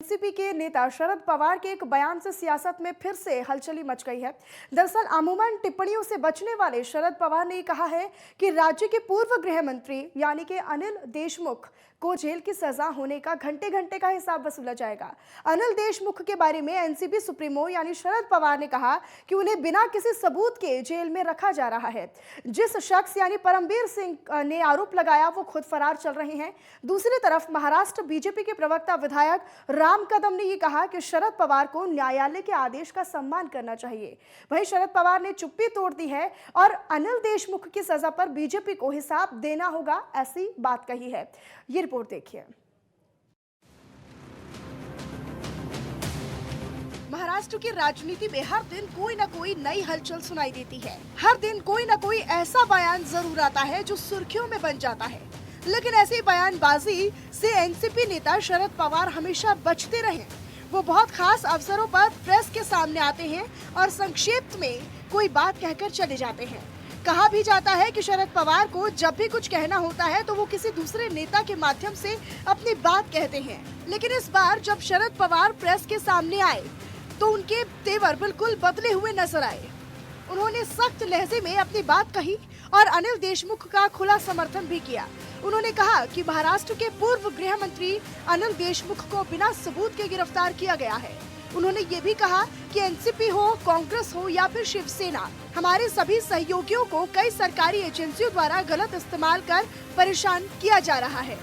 NCP के नेता शरद पवार के एक बयान से सियासत में फिर से हलचली मच गई है। दरअसल अमूमन टिप्पणियों से बचने वाले शरद पवार ने कहा है कि राज्य के पूर्व गृह मंत्री यानी कि अनिल देशमुख को जेल की सजा होने का घंटे घंटे का हिसाब वसूला जाएगा। अनिल देशमुख के बारे में एनसीपी सुप्रीमो यानी शरद पवार ने कहा कि उन्हें बिना किसी सबूत के जेल में रखा जा रहा है। जिस शख्स यानी परमबीर सिंह ने आरोप लगाया वो खुद फरार चल रहे हैं। दूसरी तरफ महाराष्ट्र बीजेपी के प्रवक्ता विधायक राम कदम ने ये कहा कि शरद पवार को न्यायालय के आदेश का सम्मान करना चाहिए। वहीं शरद पवार ने चुप्पी तोड़ दी है और अनिल देशमुख की सजा पर बीजेपी को हिसाब देना होगा, ऐसी बात कही है। ये रिपोर्ट देखिए। महाराष्ट्र की राजनीति में हर दिन कोई ना कोई नई हलचल सुनाई देती है। हर दिन कोई ना कोई ऐसा बयान जरूर आता है जो सुर्खियों में बन जाता है। लेकिन ऐसी बयानबाजी से एनसीपी नेता शरद पवार हमेशा बचते रहे। वो बहुत खास अवसरों पर प्रेस के सामने आते हैं और संक्षिप्त में कोई बात कहकर चले जाते हैं। कहा भी जाता है कि शरद पवार को जब भी कुछ कहना होता है तो वो किसी दूसरे नेता के माध्यम से अपनी बात कहते हैं। लेकिन इस बार जब शरद पवार प्रेस के सामने आए तो उनके तेवर बिल्कुल बदले हुए नजर आए। उन्होंने सख्त लहजे में अपनी बात कही और अनिल देशमुख का खुला समर्थन भी किया। उन्होंने कहा कि महाराष्ट्र के पूर्व गृह मंत्री अनिल देशमुख को बिना सबूत के गिरफ्तार किया गया है। उन्होंने ये भी कहा कि एनसीपी हो, कांग्रेस हो या फिर शिवसेना, हमारे सभी सहयोगियों को कई सरकारी एजेंसियों द्वारा गलत इस्तेमाल कर परेशान किया जा रहा है।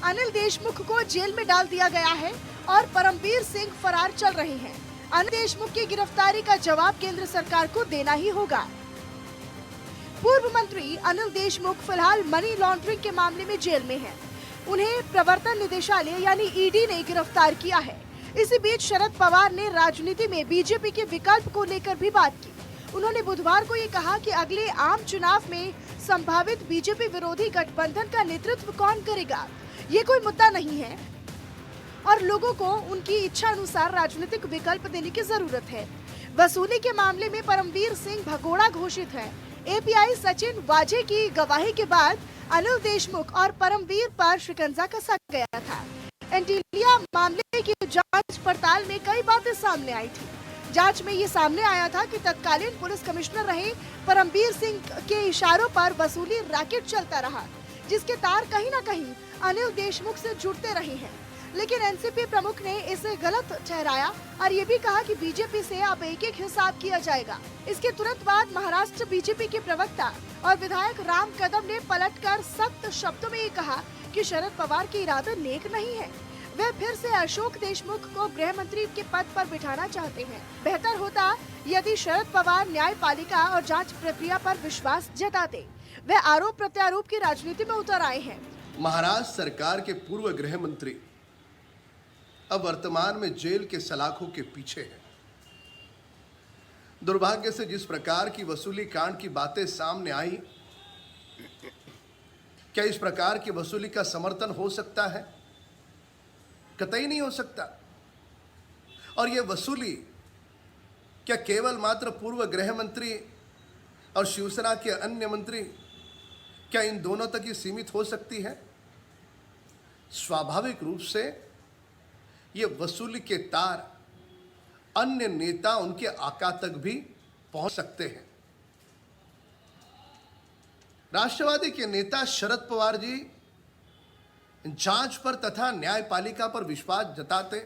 अनिल देशमुख को जेल में डाल दिया गया है और परमबीर सिंह फरार चल रहे हैं। अनिल देशमुख की गिरफ्तारी का जवाब केंद्र सरकार को देना ही होगा। पूर्व मंत्री अनिल देशमुख फिलहाल मनी लॉन्ड्रिंग के मामले में जेल में हैं। उन्हें प्रवर्तन निदेशालय यानी ईडी ने गिरफ्तार किया है। इसी बीच शरद पवार ने राजनीति में बीजेपी के विकल्प को लेकर भी बात की। उन्होंने बुधवार को ये कहा कि अगले आम चुनाव में संभावित बीजेपी विरोधी गठबंधन का नेतृत्व कौन करेगा, ये कोई मुद्दा नहीं है और लोगों को उनकी इच्छा अनुसार राजनीतिक विकल्प देने की जरूरत है। वसूली के मामले में परमबीर सिंह भगोड़ा घोषित है। एपीआई सचिन वाजे की गवाही के बाद अनिल देशमुख और परमबीर पर शिकंजा कसा गया था। एंटीलिया मामले की जांच पड़ताल में कई बातें सामने आई थी। जांच में ये सामने आया था कि तत्कालीन पुलिस कमिश्नर रहे परमबीर सिंह के इशारों पर वसूली रैकेट चलता रहा, जिसके तार कहीं न कहीं अनिल देशमुख से जुड़ते रहे हैं। लेकिन एनसीपी प्रमुख ने इसे गलत ठहराया और ये भी कहा कि बीजेपी से अब एक एक हिसाब किया जाएगा। इसके तुरंत बाद महाराष्ट्र बीजेपी के प्रवक्ता और विधायक राम कदम ने पलटकर सख्त शब्दों में ये कहा कि शरद पवार के इरादे नेक नहीं है। वे फिर से अशोक देशमुख को गृह मंत्री के पद पर बिठाना चाहते हैं। बेहतर होता यदि शरद पवार न्यायपालिका और जांच प्रक्रिया पर विश्वास जताते। वे आरोप प्रत्यारोप की राजनीति में उतर आए हैं। महाराष्ट्र सरकार के पूर्व गृह मंत्री अब वर्तमान में जेल के सलाखों के पीछे है। दुर्भाग्य से जिस प्रकार की वसूली कांड की बातें सामने आई, क्या इस प्रकार की वसूली का समर्थन हो सकता है? कतई नहीं हो सकता। और यह वसूली क्या केवल मात्र पूर्व गृह मंत्री और शिवसेना के अन्य मंत्री, क्या इन दोनों तक ही सीमित हो सकती है? स्वाभाविक रूप से ये वसूली के तार अन्य नेता, उनके आका तक भी पहुंच सकते हैं। राष्ट्रवादी के नेता शरद पवार जी जांच पर तथा न्यायपालिका पर विश्वास जताते,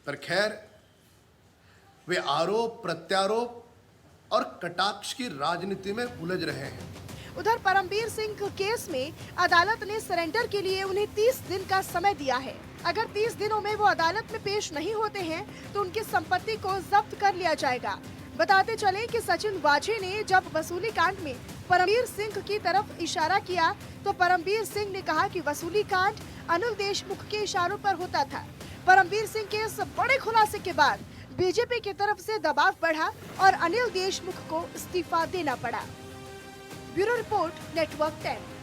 पर खैर वे आरोप प्रत्यारोप और कटाक्ष की राजनीति में उलझ रहे हैं। उधर परमबीर सिंह केस में अदालत ने सरेंडर के लिए उन्हें 30 दिन का समय दिया है। अगर 30 दिनों में वो अदालत में पेश नहीं होते हैं तो उनकी संपत्ति को जब्त कर लिया जाएगा। बताते चले कि सचिन वाजे ने जब वसूली कांड में परमबीर सिंह की तरफ इशारा किया तो परमबीर सिंह ने कहा कि वसूली कांड अनिल देशमुख के इशारों पर होता था। परमबीर सिंह के इस बड़े खुलासे के बाद बीजेपी की तरफ से दबाव बढ़ा और अनिल देशमुख को इस्तीफा देना पड़ा। Bureau report, network 10।